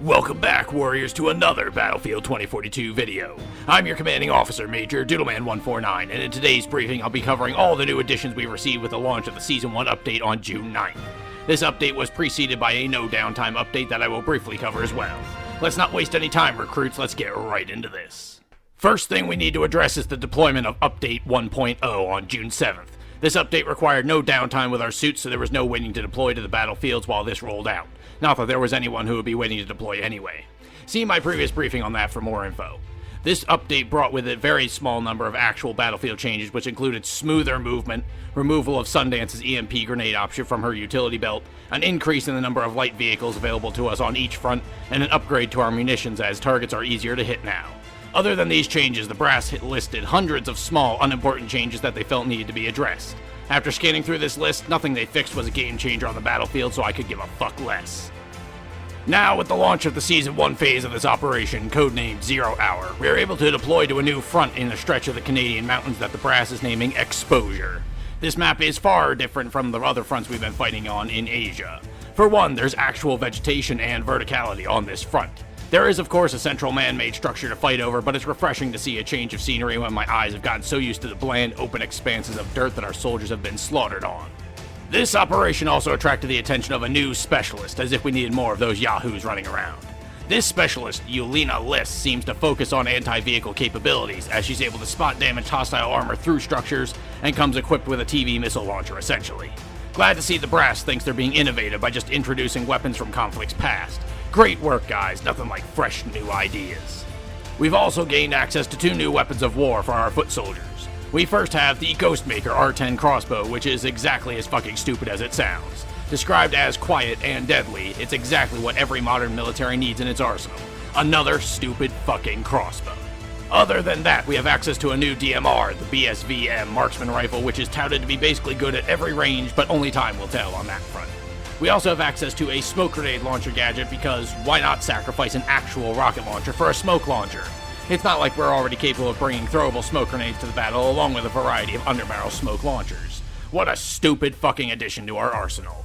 Welcome back, Warriors, to another Battlefield 2042 video. I'm your commanding officer, Major Doodleman149, and in today's briefing I'll be covering all the new additions we received with the launch of the Season 1 update on June 9th. This update was preceded by a no downtime update that I will briefly cover as well. Let's not waste any time, recruits, let's get right into this. First thing we need to address is the deployment of Update 1.0 on June 7th. This update required no downtime with our suits, so there was no waiting to deploy to the battlefields while this rolled out. Not that there was anyone who would be waiting to deploy anyway. See my previous briefing on that for more info. This update brought with it a very small number of actual battlefield changes, which included smoother movement, removal of Sundance's EMP grenade option from her utility belt, an increase in the number of light vehicles available to us on each front, and an upgrade to our munitions as targets are easier to hit now. Other than these changes, the brass listed hundreds of small, unimportant changes that they felt needed to be addressed. After scanning through this list, nothing they fixed was a game changer on the battlefield, so I could give a fuck less. Now, with the launch of the Season 1 phase of this operation, codenamed 0 Hour, we are able to deploy to a new front in a stretch of the Canadian mountains that the brass is naming Exposure. This map is far different from the other fronts we've been fighting on in Asia. For one, there's actual vegetation and verticality on this front. There is, of course, a central man-made structure to fight over, but it's refreshing to see a change of scenery when my eyes have gotten so used to the bland, open expanses of dirt that our soldiers have been slaughtered on. This operation also attracted the attention of a new specialist, as if we needed more of those yahoos running around. This specialist, Yulina List, seems to focus on anti-vehicle capabilities, as she's able to spot damaged hostile armor through structures, and comes equipped with a TV missile launcher, essentially. Glad to see the brass thinks they're being innovative by just introducing weapons from conflicts past. Great work, guys, nothing like fresh new ideas. We've also gained access to 2 new weapons of war for our foot soldiers. We first have the Ghostmaker R10 crossbow, which is exactly as fucking stupid as it sounds. Described as quiet and deadly, it's exactly what every modern military needs in its arsenal. Another stupid fucking crossbow. Other than that, we have access to a new DMR, the BSVM marksman rifle, which is touted to be basically good at every range, but only time will tell on that front. We also have access to a smoke grenade launcher gadget because why not sacrifice an actual rocket launcher for a smoke launcher? It's not like we're already capable of bringing throwable smoke grenades to the battle along with a variety of underbarrel smoke launchers. What a stupid fucking addition to our arsenal.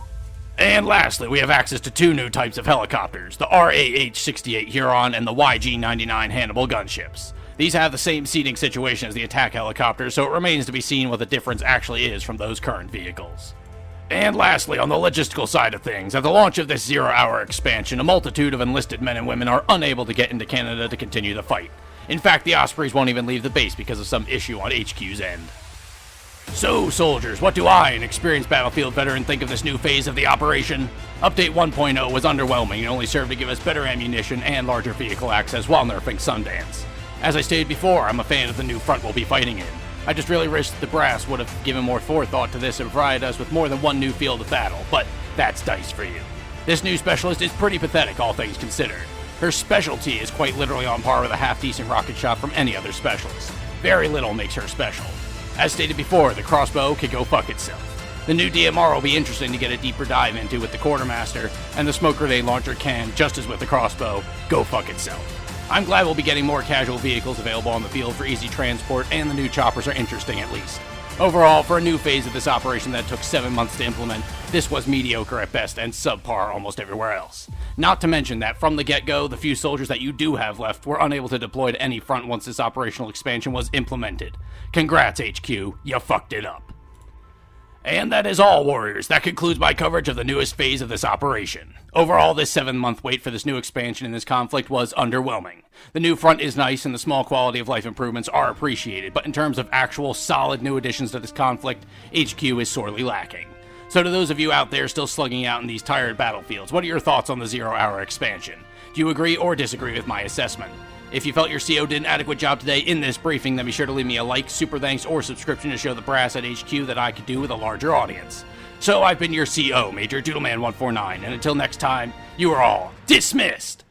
And lastly, we have access to 2 new types of helicopters, the RAH-68 Huron and the YG-99 Hannibal gunships. These have the same seating situation as the attack helicopters, so it remains to be seen what the difference actually is from those current vehicles. And lastly, on the logistical side of things, at the launch of this 0 Hour expansion, a multitude of enlisted men and women are unable to get into Canada to continue the fight. In fact, the Ospreys won't even leave the base because of some issue on HQ's end. So, soldiers, what do I, an experienced battlefield veteran, think of this new phase of the operation? Update 1.0 was underwhelming and only served to give us better ammunition and larger vehicle access while nerfing Sundance. As I stated before, I'm a fan of the new front we'll be fighting in. I just really wish the brass would have given more forethought to this and provided us with more than one new field of battle, but that's DICE for you. This new specialist is pretty pathetic, all things considered. Her specialty is quite literally on par with a half-decent rocket shot from any other specialist. Very little makes her special. As stated before, the crossbow can go fuck itself. The new DMR will be interesting to get a deeper dive into with the quartermaster, and the smoke grenade launcher can, just as with the crossbow, go fuck itself. I'm glad we'll be getting more casual vehicles available on the field for easy transport, and the new choppers are interesting at least. Overall, for a new phase of this operation that took 7 months to implement, this was mediocre at best and subpar almost everywhere else. Not to mention that from the get-go, the few soldiers that you do have left were unable to deploy to any front once this operational expansion was implemented. Congrats, HQ, you fucked it up. And that is all, Warriors. That concludes my coverage of the newest phase of this operation. Overall, this 7-month wait for this new expansion in this conflict was underwhelming. The new front is nice and the small quality of life improvements are appreciated, but in terms of actual solid new additions to this conflict, HQ is sorely lacking. So to those of you out there still slugging out in these tired battlefields, what are your thoughts on the 0 Hour expansion? Do you agree or disagree with my assessment? If you felt your CO did an adequate job today in this briefing, then be sure to leave me a like, super thanks, or subscription to show the brass at HQ that I could do with a larger audience. So I've been your CO, Major Doodleman149, and until next time, you are all dismissed!